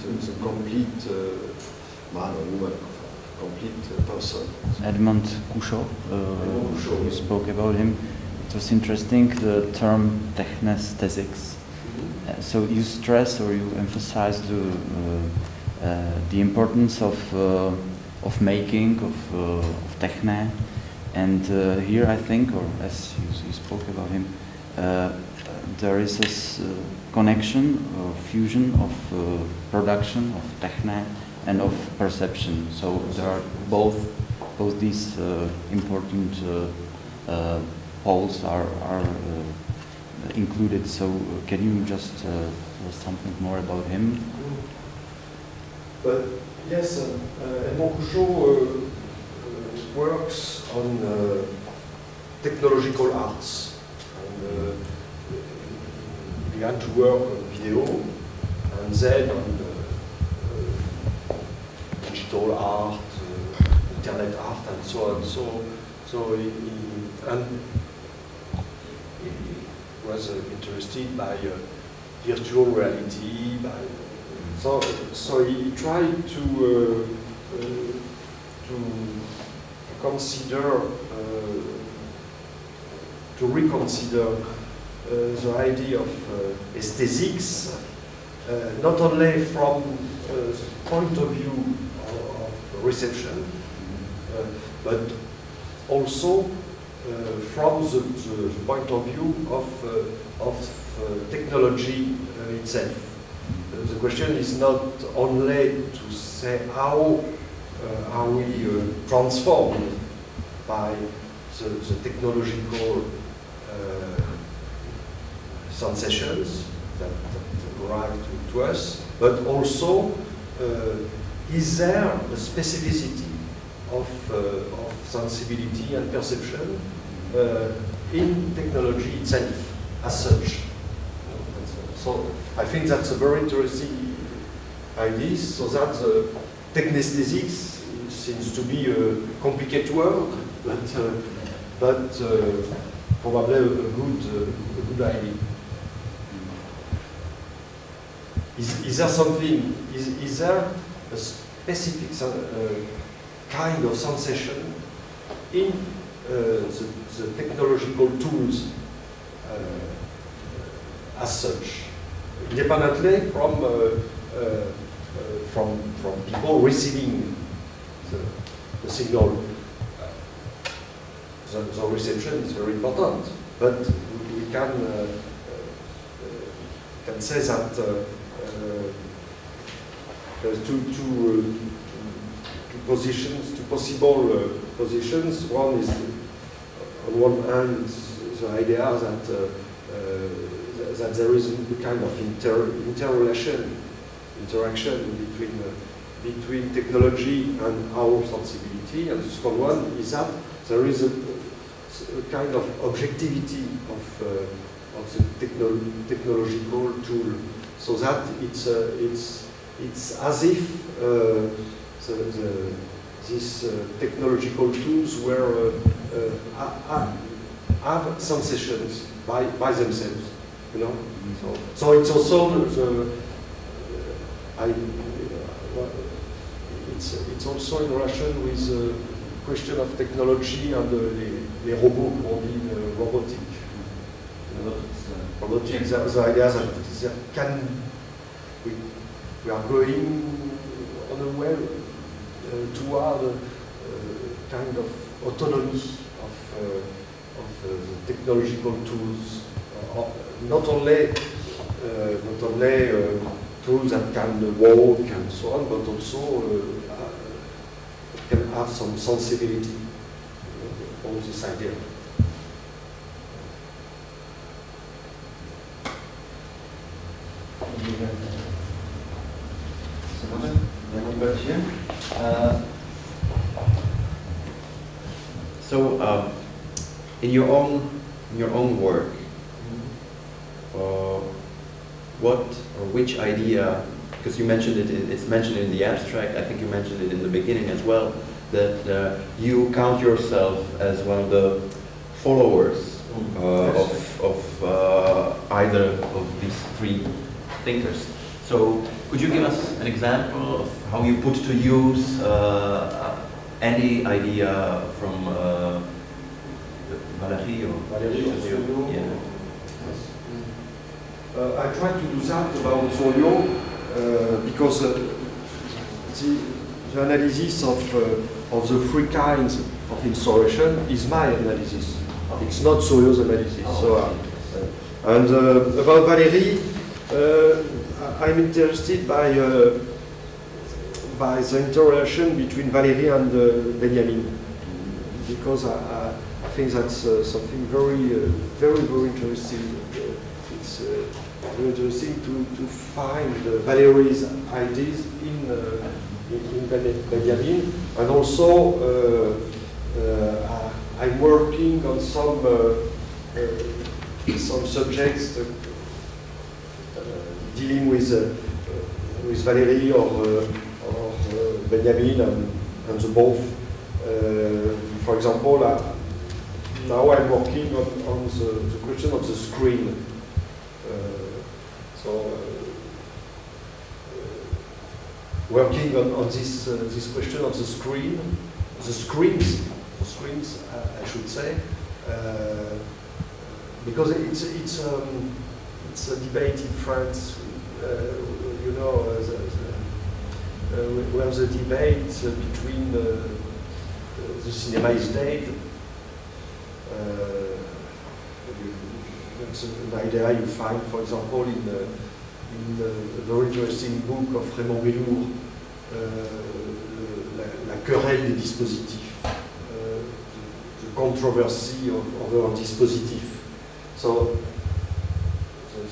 The complete man or woman, complete person. Edmond Couchot, you spoke about him. It was interesting, the term technesthesics. So you stress or you emphasize the importance of making, of techne, and here I think, or as you spoke about him, there is this connection or fusion of production, of techne, and of perception. So there are both these important poles are included. So can you just tell us something more about him? But yes, Edmond Couchot works on technological arts. And, began to work on video, and then on digital art, internet art, and so on. So he was interested by virtual reality. So he tried to consider, to reconsider the idea of aesthetics, not only from the point of view of reception, but also from the point of view of technology itself. The question is not only to say how are we transformed by the technological sensations that arrive to us, but also is there a specificity of sensibility and perception in technology itself as such. So I think that's a very interesting idea, so that the technesthesics seems to be a complicated word, but probably a good idea. Is there something? Is there a specific kind of sensation in the technological tools as such, independently from people receiving the signal? The reception is very important, but we can say that there's two positions, two possible positions. One is, on one hand, the idea that that there is a kind of interaction between technology and our sensibility, and the second one is that there is a kind of objectivity of the technological tool, so that it's as if these technological tools were have sensations by themselves, you know. So it's also it's also in relation with the question of technology and les robots, on dit robotic. Robotic, the idea that we are going on a way toward kind of autonomy of the technological tools, not only tools that can walk and so on, but also can have some sensibility on this idea. So, in your own work, what or which idea? Because you mentioned it, it's mentioned in the abstract. I think you mentioned it in the beginning as well. That you count yourself as one of the followers of either of these three thinkers. So, could you give us an example of how you put to use any idea from Valéry or Souriau? Yeah. I try to do that about Souriau because the analysis of the three kinds of instauration is my analysis. It's not Souriau's analysis. So, and about Valéry, I'm interested by the interaction between Valéry and Benjamin, because I think that's something very interesting. It's very interesting to find Valéry's ideas in Benjamin, and also I'm working on some subjects dealing with Valéry or Benjamin and the both. For example, now I'm working on the question of the screen. Working on this question of the screen, the screens, I should say, because it's a debate in France. You know, we have the debate between the cinema is dead. It's an idea you find, for example, in the very interesting book of Raymond Bellour, La querelle des dispositifs, the controversy over dispositif. So, the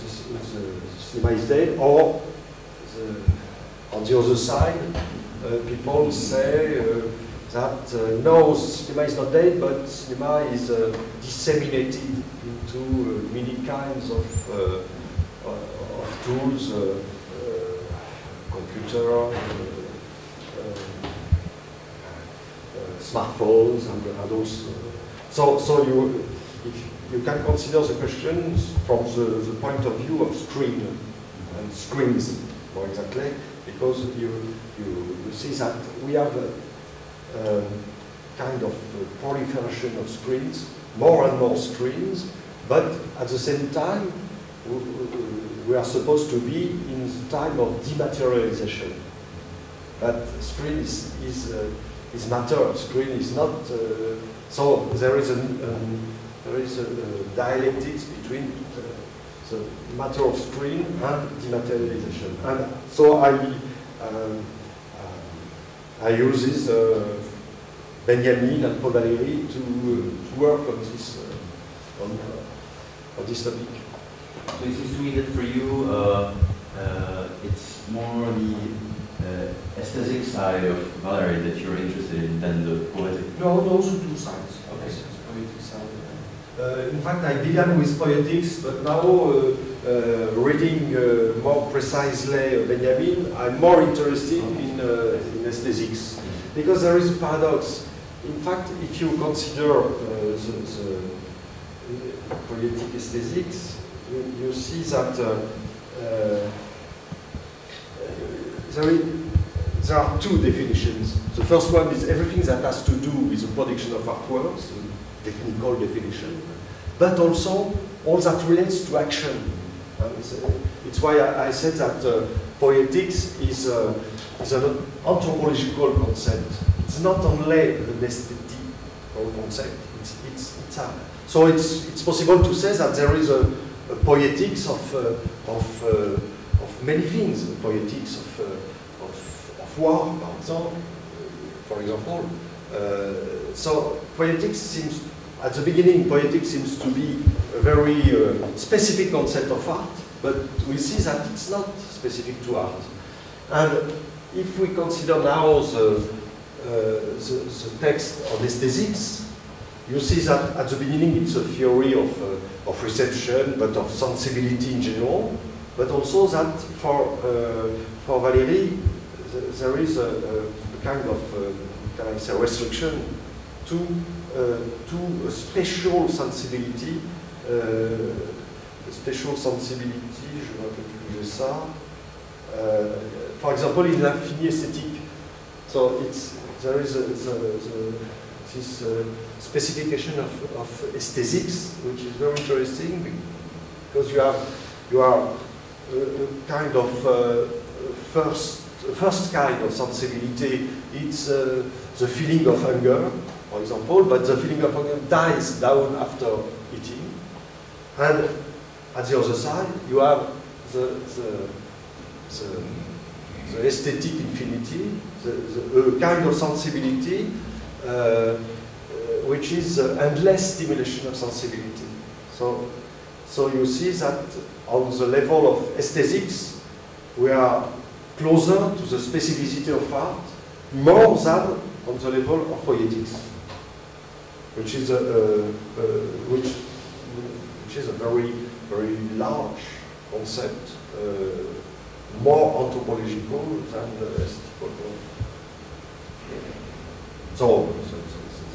cinema is dead, or on the other side, people say that no, cinema is not dead, but cinema is disseminated into many kinds of tools, computer, smartphones and those. So you can consider the questions from the point of view of screen and screens, more exactly, because you see that we have a kind of proliferation of screens, more and more screens, but at the same time, we are supposed to be in the time of dematerialization. But screen is matter. Screen is not. So there is a dialectics between the matter of screen and dematerialization. And so I use this Benjamin and Paul Valéry to work on this topic. So it seems to me that for you, it's more the aesthetic side of Valéry that you're interested in than the poetic. No, those are two sides. Okay. Poetic side. In fact, I began with poetics, but now reading more precisely Benjamin, I'm more interested in aesthetics, because there is a paradox. In fact, if you consider the poetic aesthetics, you see that there are two definitions. The first one is everything that has to do with the production of artworks, technical definition, but also all that relates to action. It's why I said that poetics is an anthropological concept. It's not only an aesthetical concept. So it's possible to say that there is a poetics of many things. Poetics of war, for example. So poetics seems, at the beginning, poetics seems to be a very specific concept of art, but we see that it's not specific to art. And if we consider now the text on aesthetics, you see that at the beginning it's a theory of reception, but of sensibility in general, but also that for Valéry, there is a kind of, can I say, restriction to a special sensibility. Special sensibility, je vais un peu plus bouger ça. For example, in l'infini esthétique, so there is this specification of aesthetics, which is very interesting because you are kind of first kind of sensibility. It's the feeling of hunger, for example, but the feeling of hunger dies down after eating, and at the other side you have the aesthetic infinity, the kind of sensibility which is endless stimulation of sensibility. So you see that on the level of aesthetics, we are closer to the specificity of art more than on the level of poetics, which is a very, very large concept, more anthropological than the aesthetical. So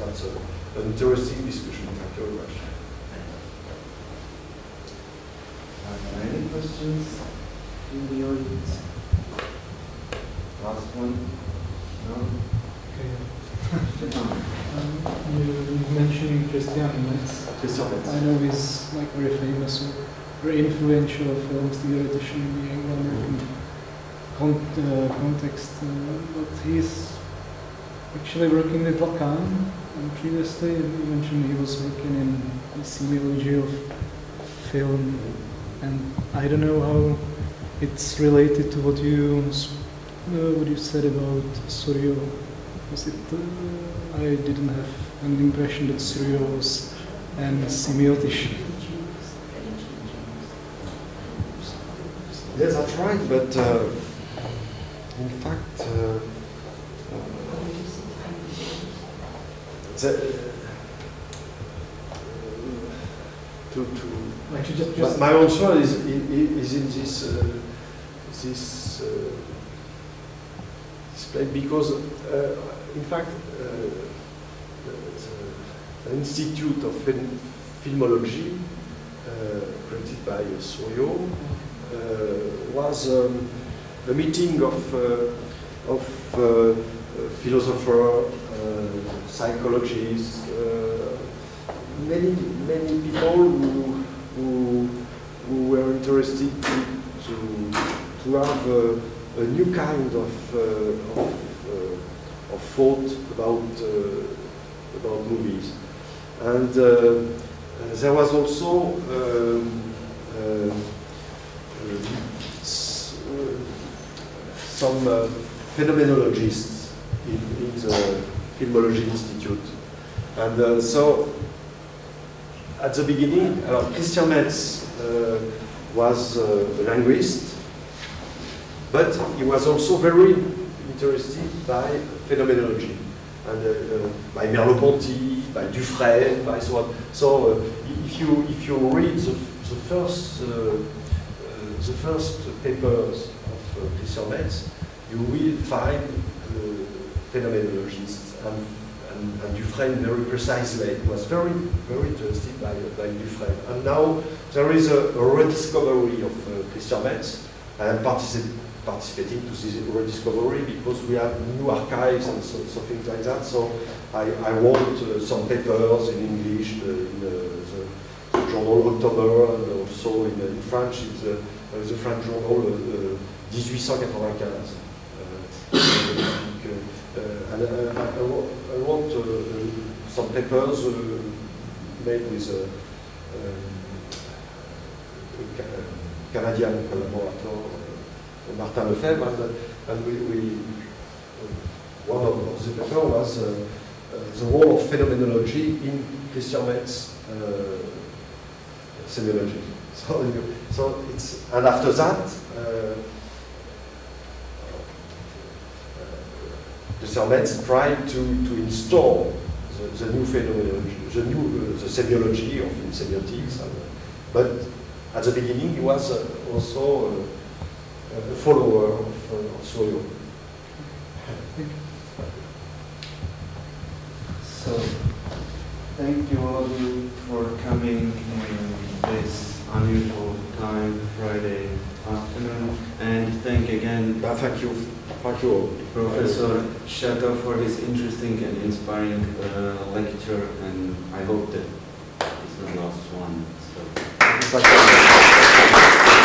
that's an interesting discussion. Thank you very much. Are there any questions in the audience? Last one? No? Okay. You mentioned Christian Metz. I know he's like very famous or very influential film theoretician in the Anglo-American context, but he's actually working with Lacan, and previously you mentioned he was working in the semiology of film, and I don't know how it's related to what you said about Souriau. Was it? I didn't have an impression that Souriau was an semiotician. Yes, that's right, but in fact, my answer is in this place because in fact Institute of Filmology, created by Souriau, was a meeting of philosophers, psychologists, many people who were interested to have a new kind of thought about movies, and there was also some phenomenologists in the Filmology Institute, and so at the beginning, Christian Metz was a linguist, but he was also very interested by phenomenology, and by Merleau-Ponty, by Dufrenne, by so on. So if you read the first papers of Christian Metz, you will find phenomenologists, and Dufrenne very precisely was very interested by Dufrenne. And now there is a rediscovery of Christian Metz, and I'm participating to this rediscovery because we have new archives and so things like that. So I wrote some papers in English in the journal October, and also in French there is a French journal 1895. And I wrote some papers made with a Canadian collaborator, Martin Lefebvre, and one of the papers was the role of phenomenology in Christian Metz's semiology. So it's, and after that, Christian Metz tried to install the new phenomenology, the semiology of semiotics, but at the beginning he was also a follower of Souriau. So, thank you all of you for coming in this unusual time, Friday afternoon, and thank again Thank you all. Professor CHATEAU for his interesting and inspiring lecture, and I hope that it's the last one. So.